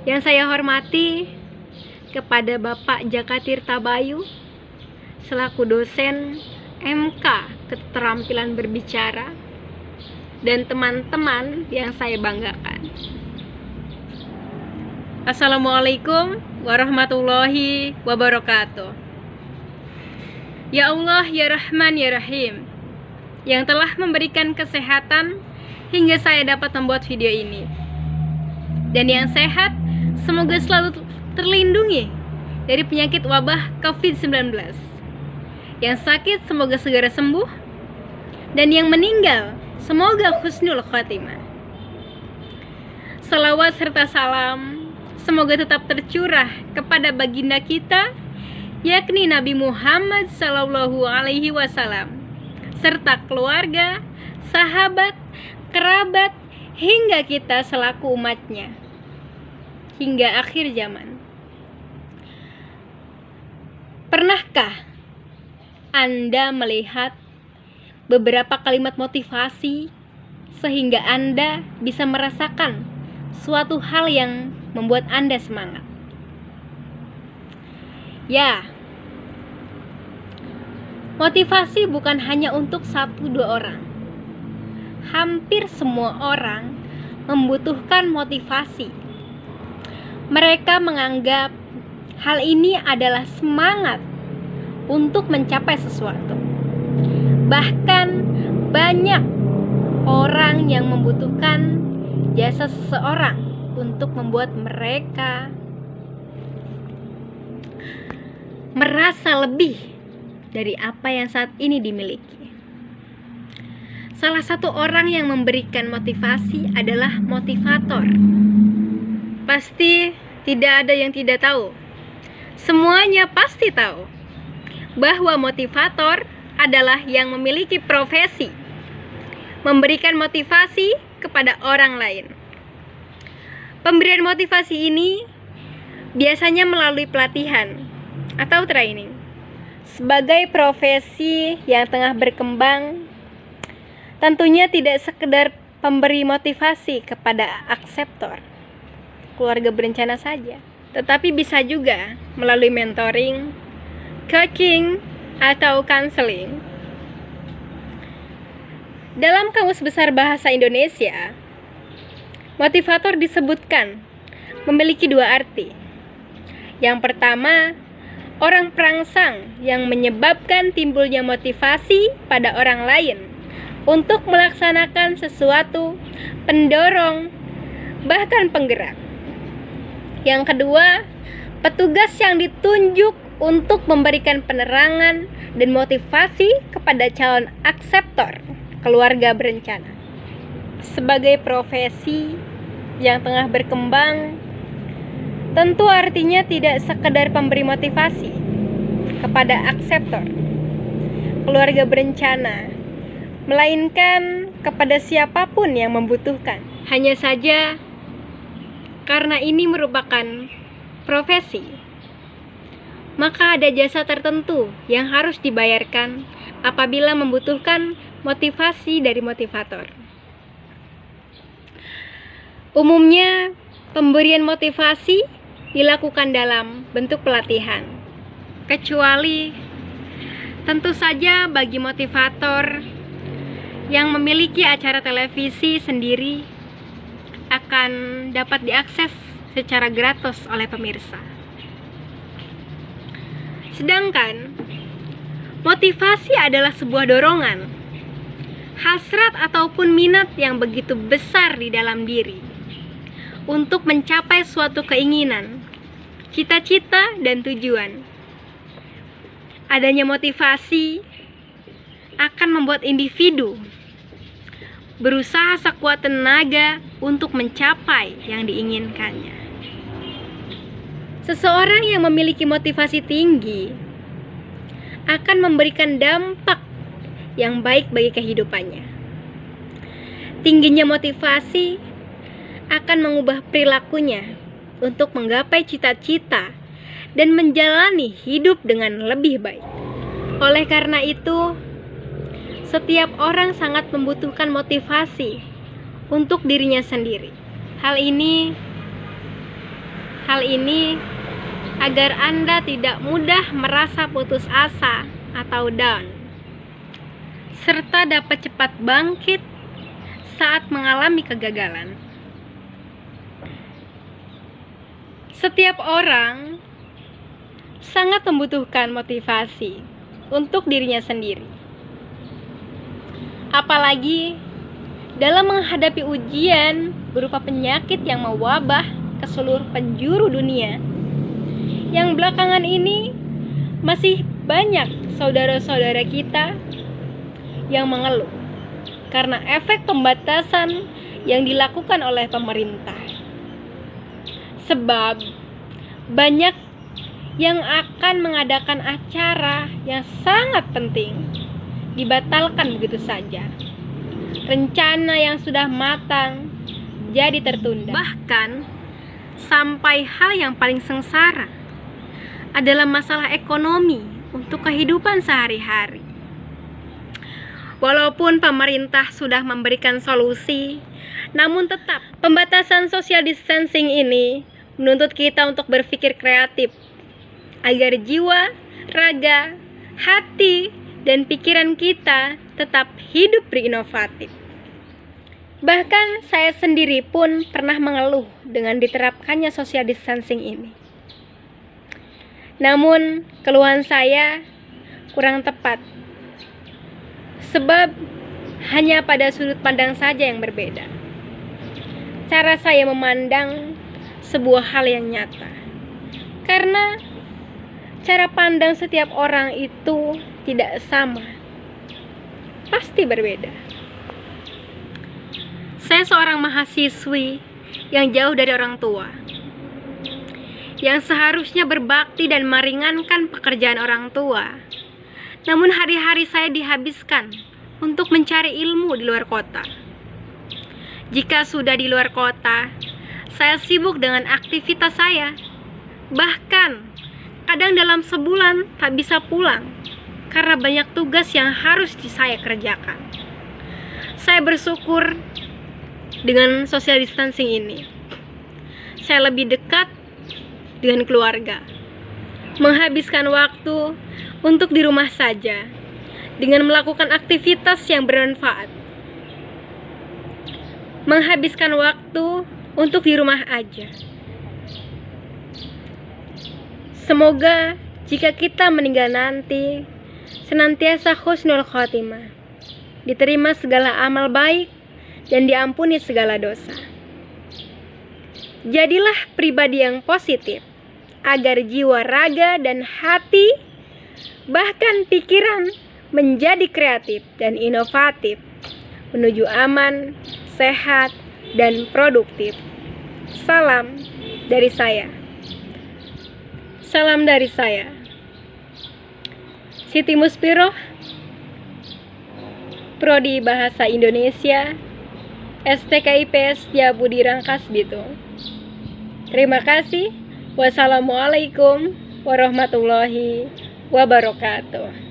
Yang saya hormati kepada Bapak Jaka Tirta Bayu selaku dosen MK Keterampilan Berbicara dan teman-teman yang saya banggakan. Assalamualaikum warahmatullahi wabarakatuh. Ya Allah, ya Rahman, ya Rahim, yang telah memberikan kesehatan hingga saya dapat membuat video ini. Dan yang sehat, semoga selalu terlindungi dari penyakit wabah COVID-19. Yang sakit, semoga segera sembuh. Dan yang meninggal, semoga husnul khotimah. Salawat serta salam semoga tetap tercurah kepada baginda kita, yakni Nabi Muhammad SAW, serta keluarga, sahabat, kerabat, hingga kita selaku umatnya, hingga akhir zaman. Pernahkah Anda melihat beberapa kalimat motivasi sehingga Anda bisa merasakan suatu hal yang membuat Anda semangat? Ya, motivasi bukan hanya untuk 1-2 orang. Hampir semua orang membutuhkan motivasi. Mereka menganggap hal ini adalah semangat untuk mencapai sesuatu. Bahkan banyak orang yang membutuhkan jasa seseorang untuk membuat mereka merasa lebih dari apa yang saat ini dimiliki. Salah satu orang yang memberikan motivasi adalah motivator. Pasti tidak ada yang tidak tahu. Semuanya pasti tahu bahwa motivator adalah yang memiliki profesi memberikan motivasi kepada orang lain. Pemberian motivasi ini biasanya melalui pelatihan atau training. Sebagai profesi yang tengah berkembang, tentunya tidak sekedar pemberi motivasi kepada akseptor, keluarga berencana saja, tetapi bisa juga melalui mentoring, coaching, atau counseling. Dalam Kamus Besar Bahasa Indonesia, motivator disebutkan memiliki 2 arti. Yang pertama, orang perangsang yang menyebabkan timbulnya motivasi pada orang lain untuk melaksanakan sesuatu, pendorong, bahkan penggerak. Yang kedua, petugas yang ditunjuk untuk memberikan penerangan dan motivasi kepada calon akseptor, keluarga berencana. Sebagai profesi yang tengah berkembang, tentu artinya tidak sekedar pemberi motivasi kepada akseptor, keluarga berencana, melainkan kepada siapapun yang membutuhkan. Hanya saja karena ini merupakan profesi, maka ada jasa tertentu yang harus dibayarkan apabila membutuhkan motivasi dari motivator. Umumnya, pemberian motivasi dilakukan dalam bentuk pelatihan, kecuali tentu saja bagi motivator yang memiliki acara televisi sendiri akan dapat diakses secara gratis oleh pemirsa. Sedangkan motivasi adalah sebuah dorongan, hasrat ataupun minat yang begitu besar di dalam diri untuk mencapai suatu keinginan, cita-cita, dan tujuan. Adanya motivasi akan membuat individu berusaha sekuat tenaga untuk mencapai yang diinginkannya. Seseorang yang memiliki motivasi tinggi akan memberikan dampak yang baik bagi kehidupannya. Tingginya motivasi akan mengubah perilakunya untuk menggapai cita-cita dan menjalani hidup dengan lebih baik. Oleh karena itu, setiap orang sangat membutuhkan motivasi untuk dirinya sendiri. Hal ini Hal ini agar Anda tidak mudah merasa putus asa atau down, serta dapat cepat bangkit saat mengalami kegagalan. Setiap orang sangat membutuhkan motivasi untuk dirinya sendiri, apalagi dalam menghadapi ujian berupa penyakit yang mewabah ke seluruh penjuru dunia, yang belakangan ini masih banyak saudara-saudara kita yang mengeluh karena efek pembatasan yang dilakukan oleh pemerintah. Sebab banyak yang akan mengadakan acara yang sangat penting dibatalkan begitu saja. Rencana yang sudah matang jadi tertunda. Bahkan sampai hal yang paling sengsara adalah masalah ekonomi untuk kehidupan sehari-hari. Walaupun pemerintah sudah memberikan solusi, namun tetap pembatasan social distancing ini menuntut kita untuk berpikir kreatif agar jiwa, raga, hati, dan pikiran kita tetap hidup berinovatif. Bahkan saya sendiri pun pernah mengeluh dengan diterapkannya social distancing ini. Namun keluhan saya kurang tepat, sebab hanya pada sudut pandang saja yang berbeda. Cara saya memandang sebuah hal yang nyata, karena cara pandang setiap orang itu tidak sama, pasti berbeda. Saya seorang mahasiswi yang jauh dari orang tua, yang seharusnya berbakti dan meringankan pekerjaan orang tua. Namun hari-hari saya dihabiskan untuk mencari ilmu di luar kota. Jika sudah di luar kota, saya sibuk dengan aktivitas saya. Bahkan kadang dalam sebulan tak bisa pulang karena banyak tugas yang harus saya kerjakan. Saya bersyukur dengan social distancing ini, saya lebih dekat dengan keluarga, menghabiskan waktu untuk di rumah saja dengan melakukan aktivitas yang bermanfaat, menghabiskan waktu untuk di rumah aja. Semoga jika kita meninggal nanti senantiasa husnul khotimah, diterima segala amal baik dan diampuni segala dosa. Jadilah pribadi yang positif agar jiwa, raga, dan hati, bahkan pikiran menjadi kreatif dan inovatif menuju aman, sehat, dan produktif. Salam dari saya. Salam dari saya, Siti Muspiroh, Prodi Bahasa Indonesia, STKIP Setiabudi Rangkas Bitung. Terima kasih. Wassalamualaikum warahmatullahi wabarakatuh.